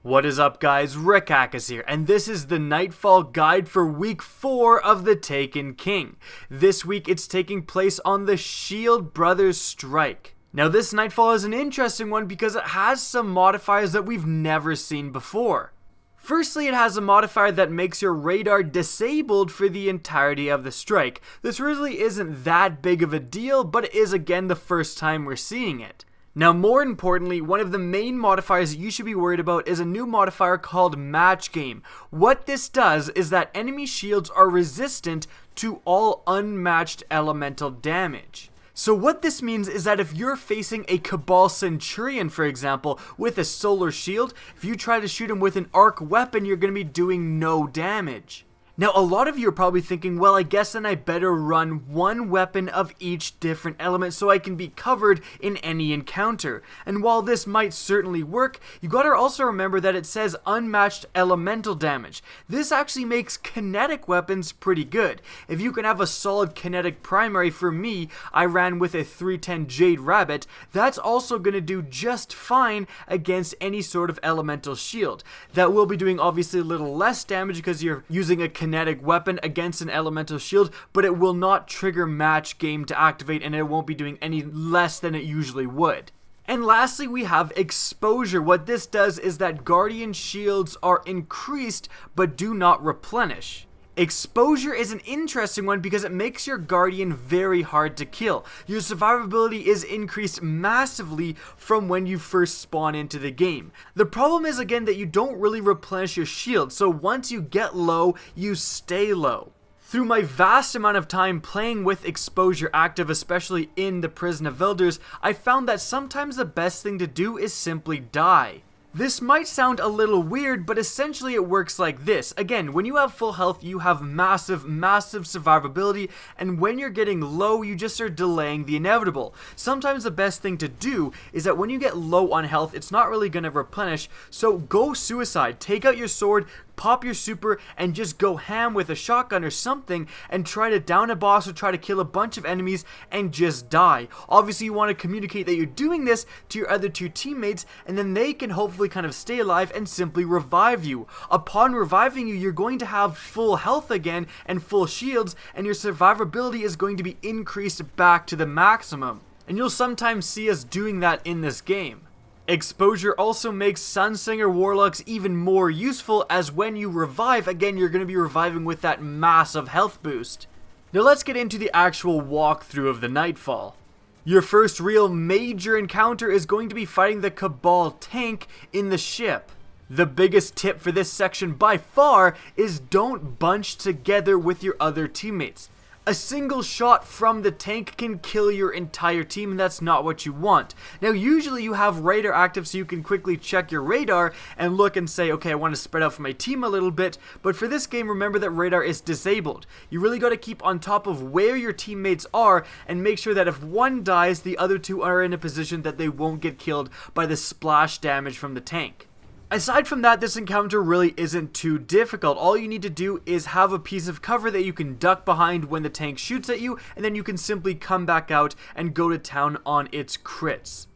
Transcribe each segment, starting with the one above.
What is up guys, Rickackis here, and this is the Nightfall guide for week 4 of the Taken King. This week it's taking place on the Shield Brothers strike. Now this Nightfall is an interesting one because it has some modifiers that we've never seen before. Firstly, it has a modifier that makes your radar disabled for the entirety of the strike. This really isn't that big of a deal, but it is again the first time we're seeing it. Now more importantly, one of the main modifiers that you should be worried about is a new modifier called Match Game. What this does is that enemy shields are resistant to all unmatched elemental damage. So what this means is that if you're facing a Cabal Centurion, for example, with a solar shield, if you try to shoot him with an arc weapon, you're going to be doing no damage. Now a lot of you are probably thinking, well, I guess then I better run one weapon of each different element so I can be covered in any encounter. And while this might certainly work, you gotta also remember that it says unmatched elemental damage. This actually makes kinetic weapons pretty good. If you can have a solid kinetic primary, for me, I ran with a 310 Jade Rabbit, that's also gonna do just fine against any sort of elemental shield. That will be doing obviously a little less damage because you're using a kinetic weapon against an elemental shield, but it will not trigger Match Game to activate and it won't be doing any less than it usually would. And lastly, we have Exposure. What this does is that Guardian shields are increased but do not replenish. Exposure is an interesting one because it makes your Guardian very hard to kill. Your survivability is increased massively from when you first spawn into the game. The problem is again that you don't really replenish your shield, so once you get low, you stay low. Through my vast amount of time playing with Exposure active, especially in the Prison of Elders, I found that sometimes the best thing to do is simply die. This might sound a little weird, but essentially it works like this. Again, when you have full health, you have massive survivability, and when you're getting low, you just are delaying the inevitable. Sometimes the best thing to do is that when you get low on health, it's not really going to replenish, so go suicide. Take out your sword, pop your super, and just go ham with a shotgun or something and try to down a boss or try to kill a bunch of enemies and just die. Obviously, you want to communicate that you're doing this to your other two teammates, and then they can hopefully kind of stay alive and simply revive you. Upon reviving you, you're going to have full health again and full shields, and your survivability is going to be increased back to the maximum. And you'll sometimes see us doing that in this game. Exposure also makes Sunsinger Warlocks even more useful, as when you revive, again, you're going to be reviving with that massive health boost. Now let's get into the actual walkthrough of the Nightfall. Your first real major encounter is going to be fighting the Cabal Tank in the ship. The biggest tip for this section by far is don't bunch together with your other teammates. A single shot from the tank can kill your entire team, and that's not what you want. Now usually you have radar active so you can quickly check your radar and look and say, okay, I want to spread out for my team a little bit, but for this game, remember that radar is disabled. You really got to keep on top of where your teammates are and make sure that if one dies, the other two are in a position that they won't get killed by the splash damage from the tank. Aside from that, this encounter really isn't too difficult. All you need to do is have a piece of cover that you can duck behind when the tank shoots at you, and then you can simply come back out and go to town on its crits.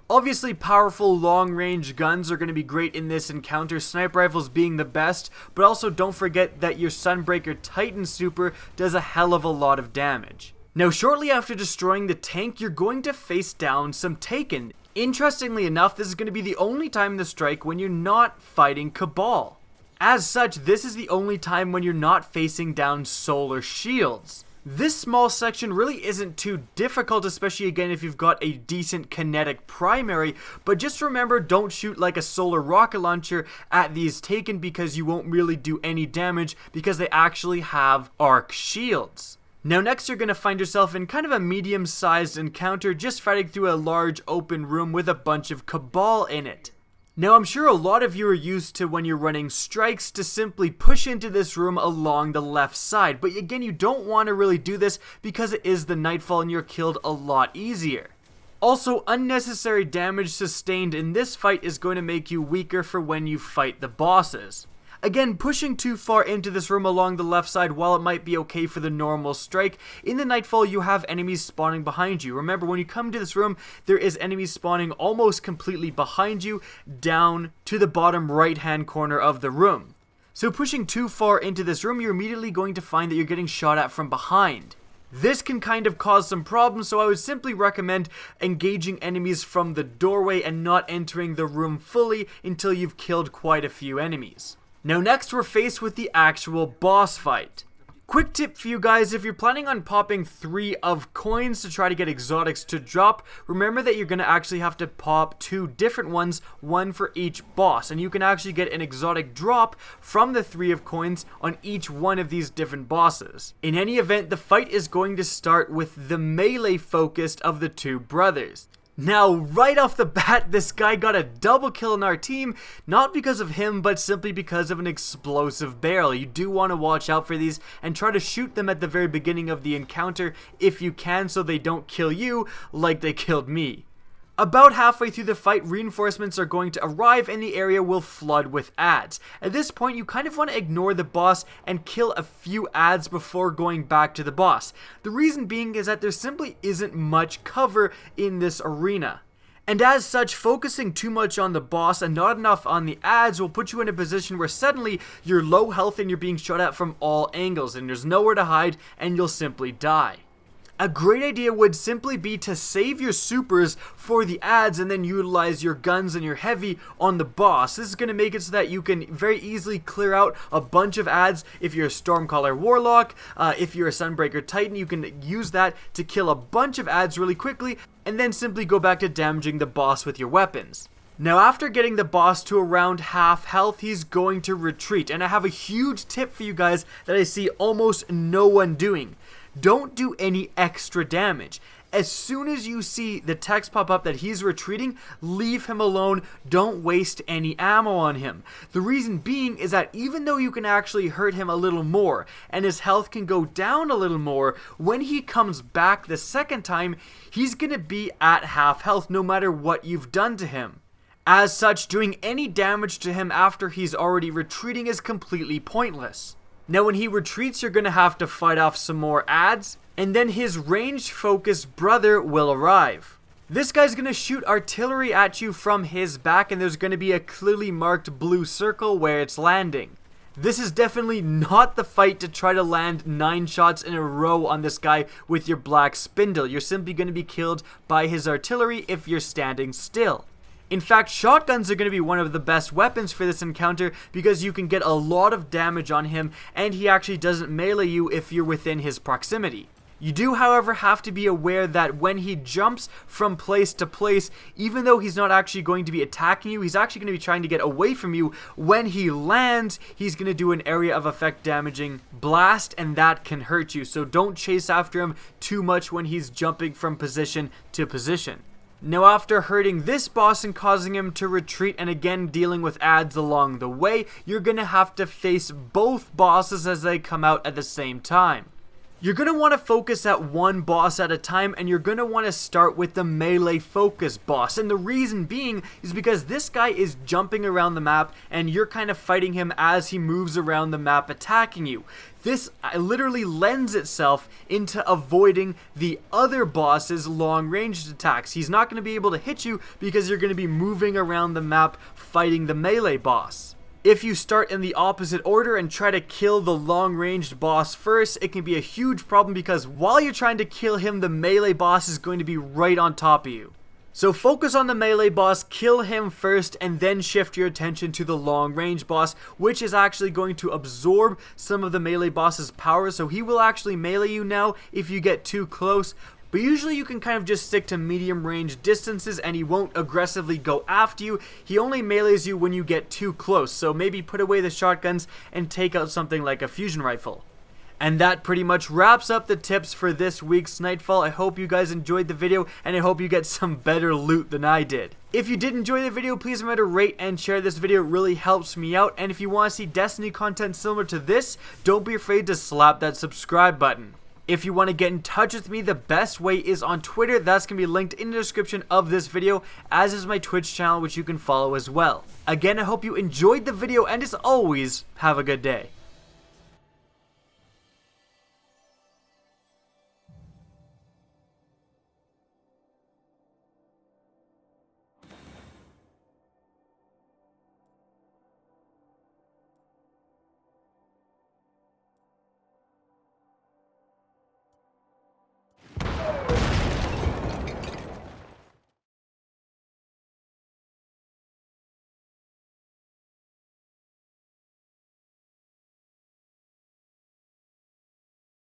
Obviously, powerful long-range guns are going to be great in this encounter, sniper rifles being the best, but also don't forget that your Sunbreaker Titan super does a hell of a lot of damage. Now, shortly after destroying the tank, you're going to face down some Taken. Interestingly enough, this is going to be the only time in the strike when you're not fighting Cabal. As such, this is the only time when you're not facing down solar shields. This small section really isn't too difficult, especially again if you've got a decent kinetic primary, but just remember, don't shoot like a solar rocket launcher at these Taken because you won't really do any damage because they actually have arc shields. Now next you're going to find yourself in kind of a medium-sized encounter, just fighting through a large open room with a bunch of Cabal in it. Now I'm sure a lot of you are used to, when you're running strikes, to simply push into this room along the left side, but again, you don't want to really do this because it is the Nightfall and you're killed a lot easier. Also, unnecessary damage sustained in this fight is going to make you weaker for when you fight the bosses. Again, pushing too far into this room along the left side, while it might be okay for the normal strike, in the Nightfall you have enemies spawning behind you. Remember, when you come to this room, there is enemies spawning almost completely behind you, down to the bottom right hand corner of the room. So pushing too far into this room, you're immediately going to find that you're getting shot at from behind. This can kind of cause some problems, so I would simply recommend engaging enemies from the doorway and not entering the room fully until you've killed quite a few enemies. Now next we're faced with the actual boss fight. Quick tip for you guys, if you're planning on popping 3 of coins to try to get exotics to drop, remember that you're going to actually have to pop 2 different ones, 1 for each boss, and you can actually get an exotic drop from the 3 of coins on each one of these different bosses. In any event, the fight is going to start with the melee focused of the 2 brothers. Now, right off the bat, this guy got a double kill in our team, not because of him, but simply because of an explosive barrel. You do want to watch out for these and try to shoot them at the very beginning of the encounter if you can, so they don't kill you like they killed me. About halfway through the fight, reinforcements are going to arrive and the area will flood with adds. At this point, you kind of want to ignore the boss and kill a few adds before going back to the boss. The reason being is that there simply isn't much cover in this arena. And as such, focusing too much on the boss and not enough on the adds will put you in a position where suddenly you're low health and you're being shot at from all angles and there's nowhere to hide and you'll simply die. A great idea would simply be to save your supers for the adds and then utilize your guns and your heavy on the boss. This is going to make it so that you can very easily clear out a bunch of adds. If you're a Stormcaller Warlock, if you're a Sunbreaker Titan, you can use that to kill a bunch of adds really quickly and then simply go back to damaging the boss with your weapons. Now, after getting the boss to around half health, he's going to retreat, and I have a huge tip for you guys that I see almost no one doing. Don't do any extra damage. As soon as you see the text pop up that he's retreating, leave him alone. Don't waste any ammo on him. The reason being is that even though you can actually hurt him a little more and his health can go down a little more, when he comes back the second time, he's gonna be at half health no matter what you've done to him. As such, doing any damage to him after he's already retreating is completely pointless. Now when he retreats, you're going to have to fight off some more adds, and then his ranged focused brother will arrive. This guy's going to shoot artillery at you from his back, and there's going to be a clearly marked blue circle where it's landing. This is definitely not the fight to try to land 9 shots in a row on this guy with your black spindle. You're simply going to be killed by his artillery if you're standing still. In fact, shotguns are going to be one of the best weapons for this encounter because you can get a lot of damage on him and he actually doesn't melee you if you're within his proximity. You do, however, have to be aware that when he jumps from place to place, even though he's not actually going to be attacking you, he's actually going to be trying to get away from you. When he lands, he's going to do an area of effect damaging blast, and that can hurt you. So don't chase after him too much when he's jumping from position to position. Now, after hurting this boss and causing him to retreat and again dealing with adds along the way, you're going to have to face both bosses as they come out at the same time. You're going to want to focus at one boss at a time, and you're going to want to start with the melee focus boss. And the reason being is because this guy is jumping around the map and you're kind of fighting him as he moves around the map attacking you. This literally lends itself into avoiding the other boss's long-ranged attacks. He's not going to be able to hit you because you're going to be moving around the map fighting the melee boss. If you start in the opposite order and try to kill the long-ranged boss first, it can be a huge problem because while you're trying to kill him, the melee boss is going to be right on top of you. So focus on the melee boss, kill him first, and then shift your attention to the long-range boss, which is actually going to absorb some of the melee boss's power, so he will actually melee you now if you get too close. But usually you can kind of just stick to medium range distances and he won't aggressively go after you. He only melees you when you get too close, so maybe put away the shotguns and take out something like a fusion rifle. And that pretty much wraps up the tips for this week's Nightfall. I hope you guys enjoyed the video and I hope you get some better loot than I did. If you did enjoy the video, please remember to rate and share this video. It really helps me out. And if you want to see Destiny content similar to this, don't be afraid to slap that subscribe button. If you want to get in touch with me, the best way is on Twitter. That's going to be linked in the description of this video, as is my Twitch channel, which you can follow as well. Again, I hope you enjoyed the video, and as always, have a good day.